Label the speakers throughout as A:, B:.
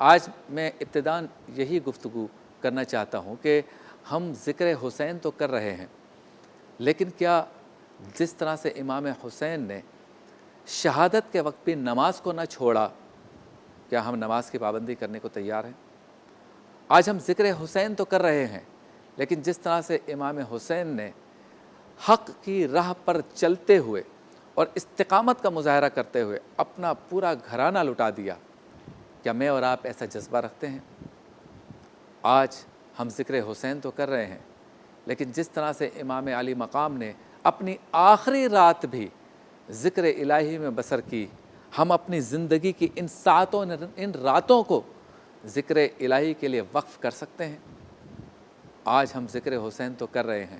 A: آج میں ابتداً یہی گفتگو کرنا چاہتا ہوں کہ ہم ذکر حسین تو کر رہے ہیں، لیکن کیا جس طرح سے امام حسین نے شہادت کے وقت بھی نماز کو نہ چھوڑا، کیا ہم نماز کی پابندی کرنے کو تیار ہیں؟ آج ہم ذکر حسین تو کر رہے ہیں، لیکن جس طرح سے امام حسین نے حق کی راہ پر چلتے ہوئے اور استقامت کا مظاہرہ کرتے ہوئے اپنا پورا گھرانہ لٹا دیا، کیا میں اور آپ ایسا جذبہ رکھتے ہیں؟ آج ہم ذکر حسین تو کر رہے ہیں، لیکن جس طرح سے امام علی مقام نے اپنی آخری رات بھی ذکر الہی میں بسر کی، ہم اپنی زندگی کی ان ساعتوں ان راتوں کو ذکر الہی کے لیے وقف کر سکتے ہیں؟ آج ہم ذکر حسین تو کر رہے ہیں،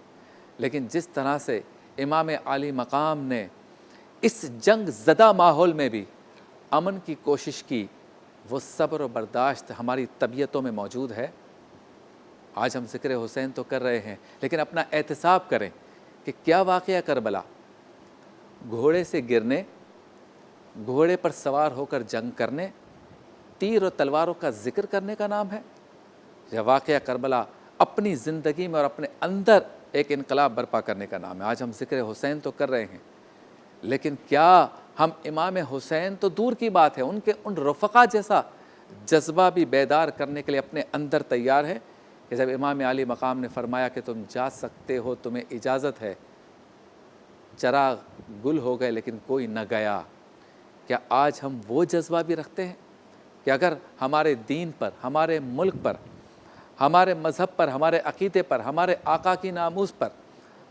A: لیکن جس طرح سے امام علی مقام نے اس جنگ زدہ ماحول میں بھی امن کی کوشش کی، وہ صبر و برداشت ہماری طبیعتوں میں موجود ہے؟ آج ہم ذکر حسین تو کر رہے ہیں، لیکن اپنا احتساب کریں کہ کیا واقعہ کربلا گھوڑے سے گرنے، گھوڑے پر سوار ہو کر جنگ کرنے، تیر و تلواروں کا ذکر کرنے کا نام ہے؟ یا واقعہ کربلا اپنی زندگی میں اور اپنے اندر ایک انقلاب برپا کرنے کا نام ہے؟ آج ہم ذکر حسین تو کر رہے ہیں، لیکن کیا ہم امام حسین تو دور کی بات ہے، ان رفقا جیسا جذبہ بھی بیدار کرنے کے لیے اپنے اندر تیار ہے کہ جب امام علی مقام نے فرمایا کہ تم جا سکتے ہو، تمہیں اجازت ہے، چراغ گل ہو گئے لیکن کوئی نہ گیا، کیا آج ہم وہ جذبہ بھی رکھتے ہیں کہ اگر ہمارے دین پر، ہمارے ملک پر، ہمارے مذہب پر، ہمارے عقیدے پر، ہمارے آقا کی ناموس پر،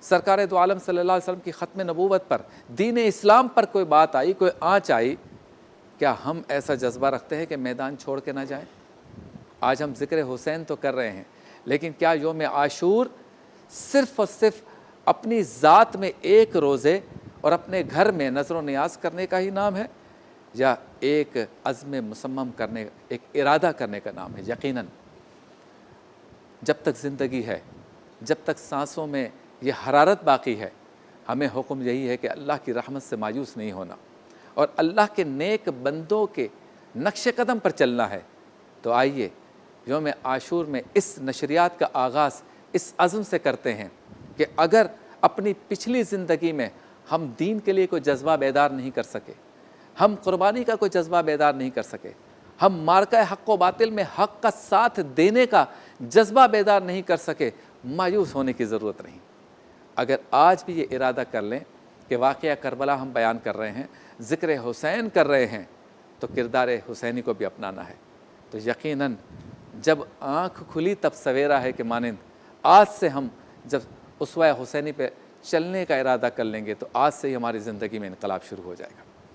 A: سرکار دو عالم صلی اللہ علیہ وسلم کی ختم نبوت پر، دین اسلام پر کوئی بات آئی، کوئی آنچ آئی، کیا ہم ایسا جذبہ رکھتے ہیں کہ میدان چھوڑ کے نہ جائیں؟ آج ہم ذکر حسین تو کر رہے ہیں، لیکن کیا یوم عاشور صرف اور صرف اپنی ذات میں ایک روزے اور اپنے گھر میں نظر و نیاز کرنے کا ہی نام ہے، یا ایک عزم مصمم کرنے، ایک ارادہ کرنے کا نام ہے؟ یقیناً جب تک زندگی ہے، جب تک سانسوں میں یہ حرارت باقی ہے، ہمیں حکم یہی ہے کہ اللہ کی رحمت سے مایوس نہیں ہونا اور اللہ کے نیک بندوں کے نقش قدم پر چلنا ہے۔ تو آئیے یوم عاشور میں اس نشریات کا آغاز اس عزم سے کرتے ہیں کہ اگر اپنی پچھلی زندگی میں ہم دین کے لیے کوئی جذبہ بیدار نہیں کر سکے، ہم قربانی کا کوئی جذبہ بیدار نہیں کر سکے، ہم مارکہ حق و باطل میں حق کا ساتھ دینے کا جذبہ بیدار نہیں کر سکے، مایوس ہونے کی ضرورت نہیں۔ اگر آج بھی یہ ارادہ کر لیں کہ واقعہ کربلا ہم بیان کر رہے ہیں، ذکر حسین کر رہے ہیں، تو کردار حسینی کو بھی اپنانا ہے، تو یقیناً جب آنکھ کھلی تب سویرا ہے کہ مانند آج سے ہم جب اسوہ حسینی پہ چلنے کا ارادہ کر لیں گے تو آج سے ہی ہماری زندگی میں انقلاب شروع ہو جائے گا۔